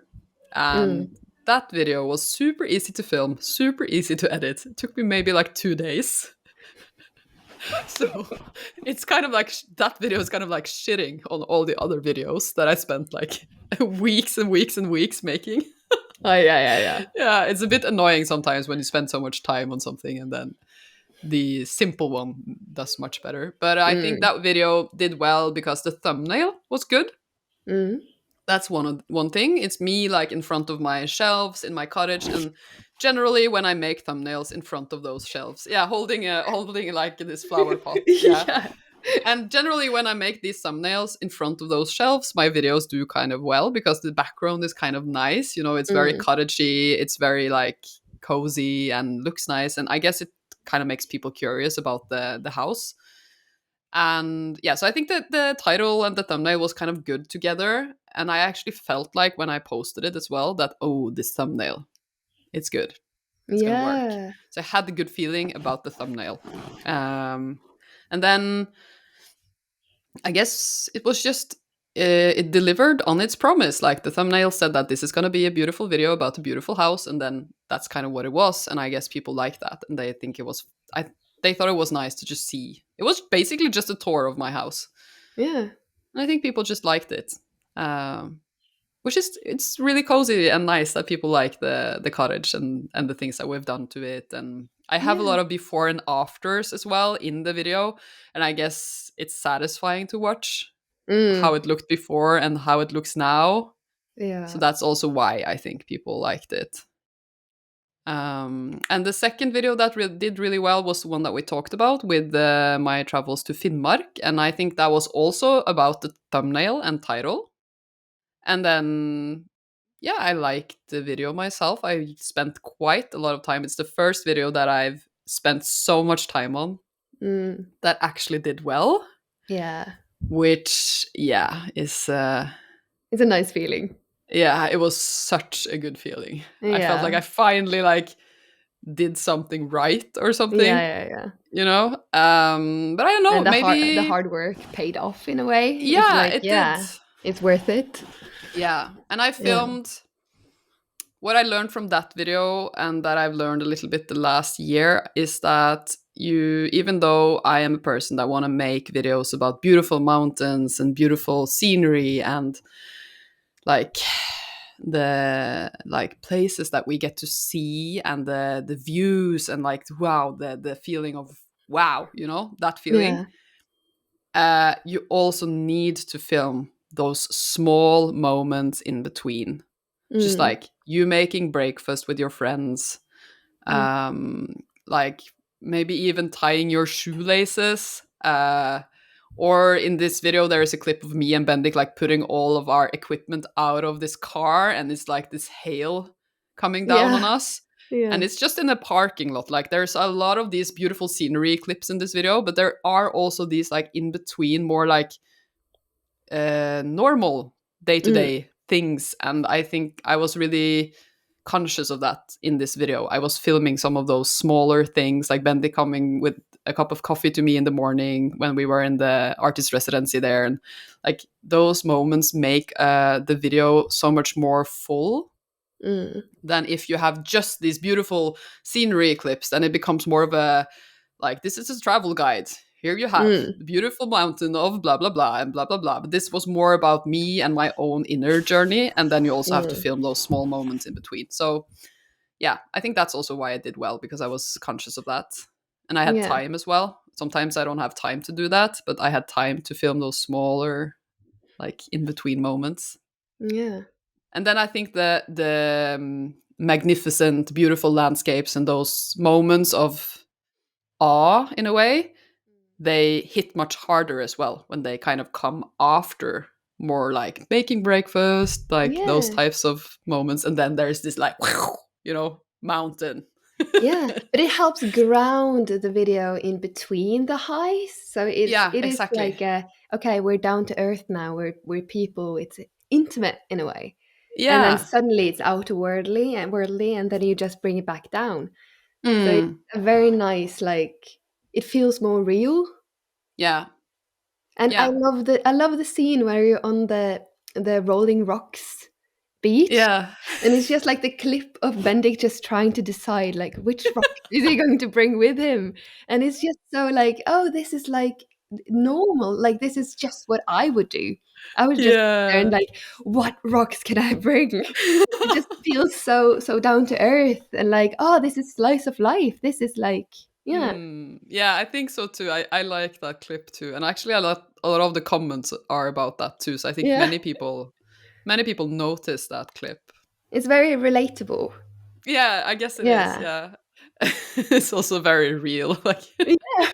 and Mm. that video was super easy to film, super easy to edit. It took me maybe like 2 days. So it's kind of like that video is kind of like shitting on all the other videos that I spent like weeks and weeks and weeks making. Oh yeah. Yeah, it's a bit annoying sometimes when you spend so much time on something and then the simple one does much better. But I think Mm. that video did well because the thumbnail was good. Mm. That's one thing. It's me like in front of my shelves in my cottage, and generally when I make thumbnails in front of those shelves, yeah, holding like this flower pot, yeah. Yeah. And generally when I make these thumbnails in front of those shelves, my videos do kind of well because the background is kind of nice. You know, it's very Mm. cottagey, it's very like cozy and looks nice, and I guess it kind of makes people curious about the house. And yeah, so I think that the title and the thumbnail was kind of good together. And I actually felt like when I posted it as well that, oh, this thumbnail, it's good. It's going to work. Yeah. So I had the good feeling about the thumbnail. And then I guess it was just, it delivered on its promise. Like the thumbnail said that this is going to be a beautiful video about a beautiful house. And then that's kind of what it was. And I guess people like that. And they think it was, they thought it was nice to just see. It was basically just a tour of my house. Yeah. And I think people just liked it. Which is, it's really cozy and nice that people like the cottage and the things that we've done to it. And I have a Yeah. lot of before and afters as well in the video, and I guess it's satisfying to watch how Mm. it looked before and how it looks now. So Yeah. that's also why I think people liked it. And the second video that did really well was the one that we talked about with my travels to Finnmark, and I think that was also about the thumbnail and title. And then, yeah, I liked the video myself. I spent quite a lot of time. It's the first video that I've spent so much time on Mm. that actually did well, Yeah. which, yeah, is, It's a nice feeling. yeah, it was such a good feeling. I felt like Yeah. I finally, like, did something right or Yeah, something, yeah, yeah. you know. But I don't know, And the maybe. hard work paid off in a way. It's Yeah, like, it did. yeah, it's worth it. Yeah, and I Yeah. filmed. What I learned from that video, and that I've learned a little bit the last year, is that you, even though I am a person that want to make videos about beautiful mountains and beautiful scenery and like the places that we get to see and the views and like wow, the feeling of wow, you know, that feeling, Yeah. you also need to film those small moments in between, just Mm. like you making breakfast with your friends, Mm. um, like maybe even tying your shoelaces. Or in this video, there is a clip of me and Bendik like putting all of our equipment out of this car, and it's like this hail coming down on Yeah. us. And Yeah. it's just in a parking lot. Like there's a lot of these beautiful scenery clips in this video, but there are also these like in between, more like normal day to Mm. day things. And I think I was really conscious of that in this video. I was filming some of those smaller things, like Bendy coming with a cup of coffee to me in the morning when we were in the artist residency there. And like those moments make the video so much more full Mm. than if you have just these beautiful scenery clips. Then it becomes more of a like, this is a travel guide. Here you have Mm. the beautiful mountain of blah blah blah and blah blah blah. But this was more about me and my own inner journey, and then you also have to Mm. film those small moments in between. So yeah, I think that's also why I did well, because I was conscious of that, and I had Yeah. time as well. Sometimes I don't have time to do that, but I had time to film those smaller, like in between moments. Yeah. And then I think the magnificent, beautiful landscapes and those moments of awe, in a way, they hit much harder as well when they kind of come after more like making breakfast, like those Yeah. types of moments. And then there's this like, you know, mountain. Yeah, but it helps ground the video in between the highs. So Yeah, it is exactly. like okay, we're down to earth now. We're people. It's intimate in a way, and then Yeah. suddenly it's outwardly and worldly, and then you just bring it back down. So it's Mm. a very nice, like, it feels more real. Yeah. And Yeah. I love the scene where you're on the rolling rocks beach, Yeah. and it's just like the clip of Bendik just trying to decide like which rock is he going to bring with him. And it's just so like, oh, this is like normal. Like this is just what I would do. I would just sit there and Yeah. like, what rocks can I bring? It just feels so down to earth and like, oh, this is slice of life. This is like, yeah. Yeah, I think so too. I like that clip too. And actually a lot of the comments are about that too. So I think Yeah. many people notice that clip. It's very relatable. Yeah, I guess it is. Yeah. Yeah. It's also very real. Like Yeah.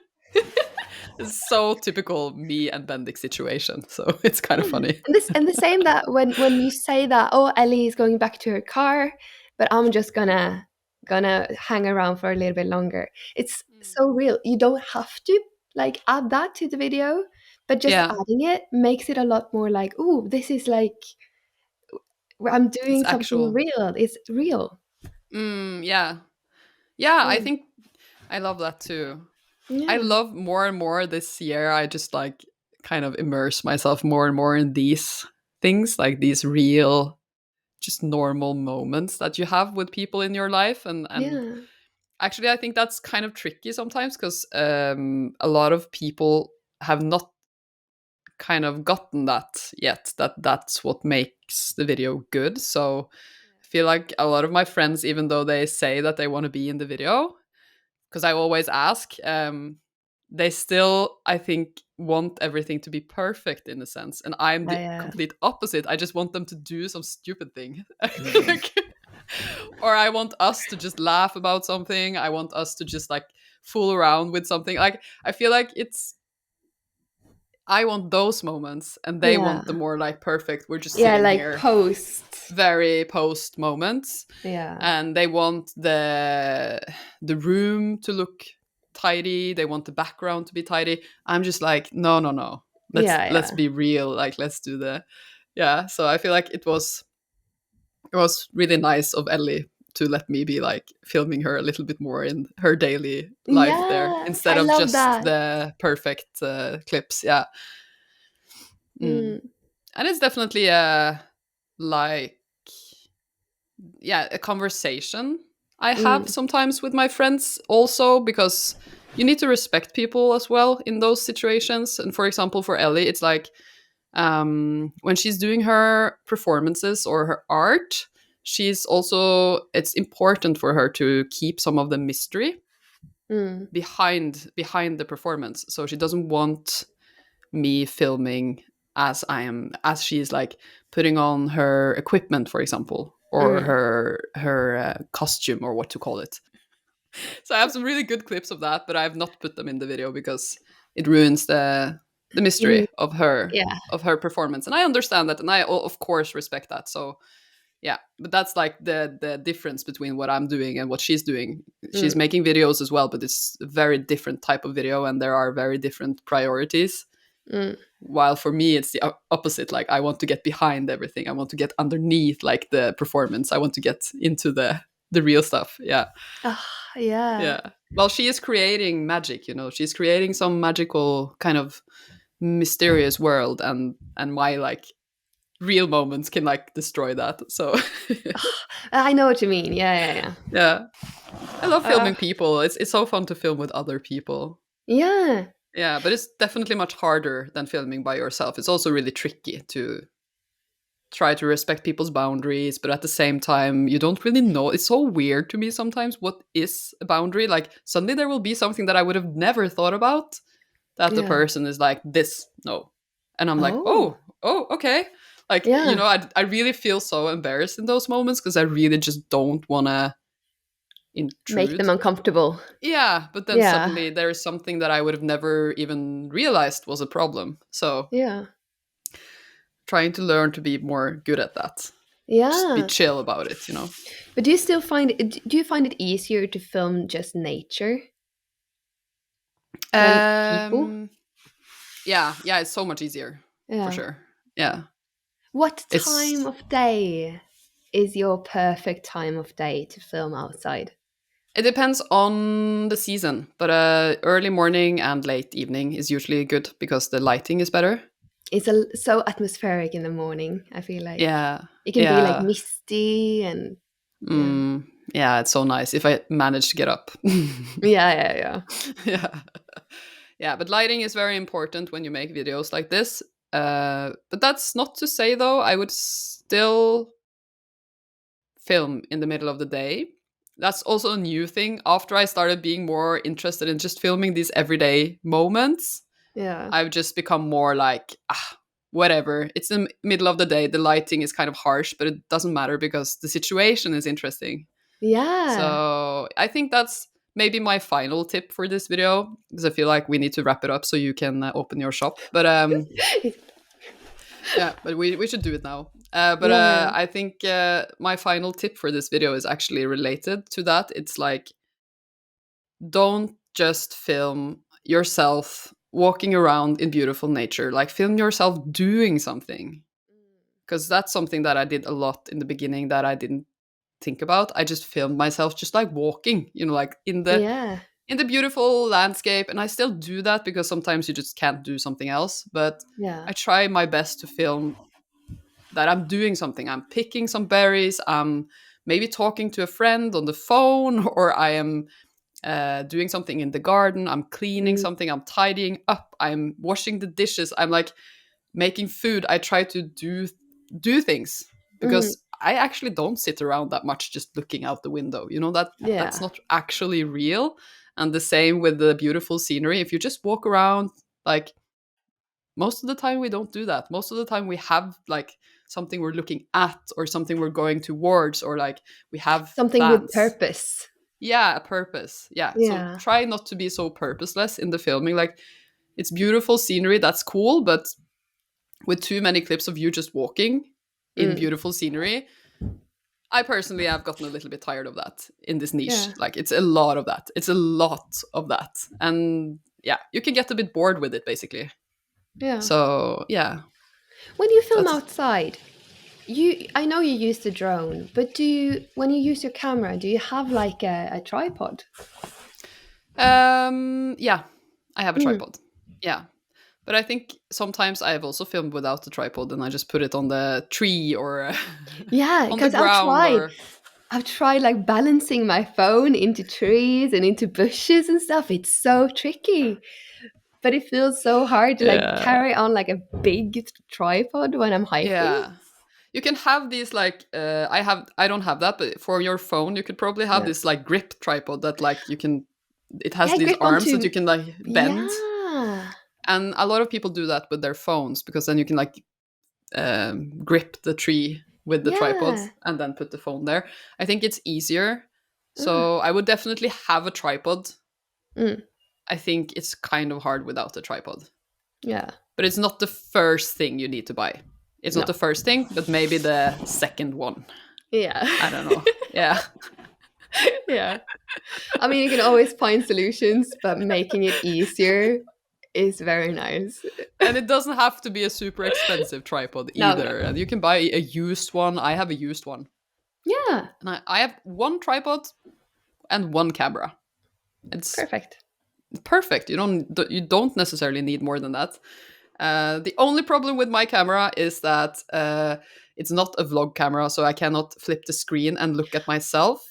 it's so typical me and Bendik situation. So it's kind of Yeah. funny. And the same that when you say that, oh, Ellie is going back to her car, but I'm just gonna hang around for a little bit longer. It's so real. You don't have to like add that to the video, but just Yeah, adding it makes it a lot more like, oh, this is like I'm it's doing something actual. real. It's real. Yeah. Yeah, I Yeah. think I love that too. I Yeah. love more and more this year. I just like kind of immerse myself more and more in these things, like these real, just normal moments that you have with people in your life. And Yeah. actually, I think that's kind of tricky sometimes, because a lot of people have not kind of gotten that yet, that that's what makes the video good. So I feel like a lot of my friends, even though they say that they want to be in the video, because I always ask, they still, I think, want everything to be perfect in a sense. And I'm the Yeah. complete opposite. I just want them to do some stupid thing. Like, or I want us to just laugh about something. I want us to just like fool around with something. Like, I feel like I want those moments, and they Yeah. want the more like perfect, we're just Yeah, sitting like here, post. very post moments. Yeah. And they want the room to look tidy, they want the background to be tidy. I'm just like, no, no, no, Yeah, let's yeah. be real, like let's do. Yeah, so I feel like it was really nice of Ellie to let me be like filming her a little bit more in her daily life there Yeah, instead I of love just that. the perfect clips. Yeah. Mm, And it's definitely a like yeah, a conversation I have mm, sometimes with my friends also, because you need to respect people as well in those situations. And for example, for Ellie, it's like when she's doing her performances or her art, she's also, it's important for her to keep some of the mystery mm, behind the performance. So she doesn't want me filming as she's like putting on her equipment, for example, or mm. her costume, or what to call it. So I have some really good clips of that, but I have not put them in the video because it ruins the Mm, mystery yeah. of her performance. And I understand that, and I of course respect that. So yeah, but that's like the difference between what I'm doing and what she's doing. She's Mm, making videos as well, but it's a very different type of video, and there are very different priorities. mm. While for me it's the opposite. Like, I want to get behind everything, I want to get underneath like the performance, I want to get into the real stuff. Yeah. Ah, yeah. Yeah. Well, she is creating magic, she's creating some magical kind of mysterious world, and my like real moments can like destroy that. So I know what you mean. Yeah, yeah, yeah, I love yeah. filming people. It's so fun to film with other people. Yeah. Yeah, but it's definitely much harder than filming by yourself. It's also really tricky to try to respect people's boundaries, but at the same time you don't really know. It's so weird to me sometimes, what is a boundary. Like, suddenly there will be something that I would have never thought about, that the Yeah. person is like, this, no. And I'm like, Oh, oh, okay. Like, yeah. I really feel so embarrassed in those moments, because I really just don't want to Make them intrude. uncomfortable. Yeah, but then Yeah. suddenly there is something that I would have never even realized was a problem. So Yeah. trying to learn to be more good at that. Just be Yeah. chill about it. But do you still find it, do you find it easier to film just nature than people? Um, yeah, it's so much easier, for Yeah. sure. Yeah, What time it's of day is your perfect time of day to film outside? it depends on the season, but early morning and late evening is usually good because the lighting is better. It's so atmospheric in the morning, I feel like. Yeah, It can be like yeah, misty and yeah. mm, yeah. It's so nice if I manage to get up. Yeah, yeah, yeah. Yeah, yeah. But lighting is very important when you make videos like this. But that's not to say though I would still film in the middle of the day. That's also a new thing. After I started being more interested in just filming these everyday moments, Yeah. I've just become more like, whatever. It's the middle of the day. The lighting is kind of harsh, but it doesn't matter because the situation is interesting. Yeah. So I think that's maybe my final tip for this video, because I feel like we need to wrap it up so you can open your shop. But yeah, but we should do it now. But Yeah. I think my final tip for this video is actually related to that. It's like, don't just film yourself walking around in beautiful nature. Like, film yourself doing something, because that's something that I did a lot in the beginning that I didn't think about. I just filmed myself just like walking, like Yeah. in the beautiful landscape, and I still do that because sometimes you just can't do something else. But Yeah. I try my best to film that I'm doing something. I'm picking some berries. I'm maybe talking to a friend on the phone, or I am doing something in the garden. I'm cleaning Mm, something. I'm tidying up. I'm washing the dishes. I'm like making food. I try to do things, mm, because I actually don't sit around that much just looking out the window. That's yeah. not actually real. And the same with the beautiful scenery. If you just walk around, like, most of the time we don't do that. Most of the time we have like something we're looking at, or something we're going towards, or like we have Something with plans. purpose. Yeah, a purpose. Yeah, so Yeah. try not to be so purposeless in the filming. Like, it's beautiful scenery, that's cool, but with too many clips of you just walking in Mm, beautiful scenery, I personally have gotten a little bit tired of that in this niche. yeah. Like, it's a lot of that. It's a lot of that. And yeah, you can get a bit bored with it, basically. Yeah. So yeah, When you film that's outside, I know you use the drone, but when you use your camera, do you have like a tripod? Yeah, I have a Mm. tripod. Yeah. But I think sometimes I have also filmed without the tripod and I just put it on the tree or Yeah, on the because ground or I've tried like balancing my phone into trees and into bushes and stuff. It's so tricky, but it feels so hard to like yeah. carry on like a big tripod when I'm hiking. Yeah. You can have these like I don't have that, but for your phone you could probably have Yeah, this like grip tripod that like you can it has yeah, these grip arms that you onto. can like bend. Yeah. And a lot of people do that with their phones because then you can like grip the tree with the tripod Yeah. and then put the phone there. I think it's easier. Ah, So I would definitely have a tripod. mm, I think it's kind of hard without a tripod. yeah. But it's not the first thing you need to buy. It's not No. the first thing, but maybe the second one. Yeah. I don't know. Yeah. Yeah. I mean, you can always find solutions, but making it easier is very nice. And it doesn't have to be a super expensive tripod No, either. no. And you can buy a used one. I have a used one. Yeah. And I have one tripod and one camera. It's Perfect. perfect. You don't necessarily need more than that. The only problem with my camera is that it's not a vlog camera, so I cannot flip the screen and look at myself.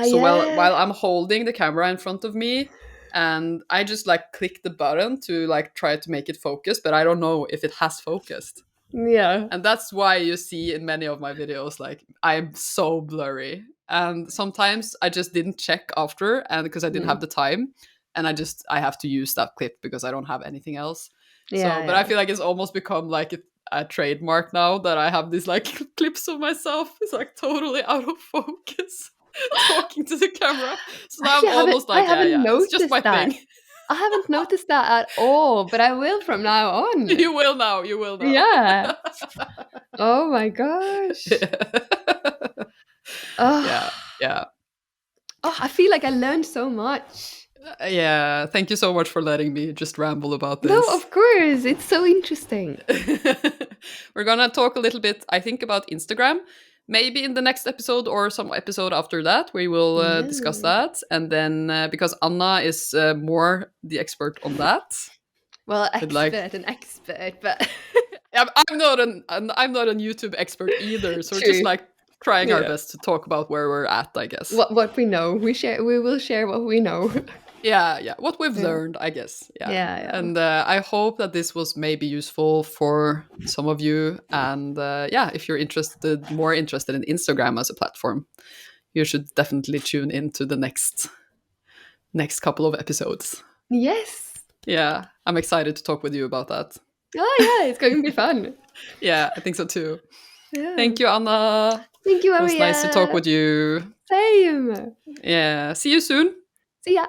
So Yeah. while I'm holding the camera in front of me, and I just like click the button to like try to make it focus, but I don't know if it has focused. Yeah. And that's why you see in many of my videos like I'm so blurry. And sometimes I just didn't check after and because I didn't have Mm. the time and I have to use that clip because I don't have anything else. So, Yeah, but I yeah. feel like it's almost become like a trademark now that I have these like clips of myself. It's like totally out of focus talking to the camera. So now I'm Actually, almost I like, yeah, haven't yeah, it's just my noticed that. thing. I haven't noticed that at all, but I will from now on. You will now. You will now. Yeah. Oh my gosh. Yeah, Oh, yeah. oh, I feel like I learned so much. Yeah, thank you so much for letting me just ramble about No, this. of course. It's so interesting. We're gonna talk a little bit, I think, about Instagram. Maybe in the next episode or some episode after that, we will discuss Yeah. that. And then, because Anna is more the expert on that, Well, but like, expert, but I'm not an YouTube expert either. So we're just true. like trying our Yeah. best to talk about where we're at, I guess. What we know, we will share what we know. Yeah, yeah, what we've Yeah. learned, I guess. Yeah. Yeah, yeah. And I hope that this was maybe useful for some of you. And yeah, if you're more interested in Instagram as a platform, you should definitely tune into the next couple of episodes. Yes. Yeah, I'm excited to talk with you about that. Oh yeah, it's going to be fun. Yeah, I think so too. Yeah. Thank you, Anna. Thank you, It was nice to talk Maria. with you. Same. Yeah, see you soon. See ya.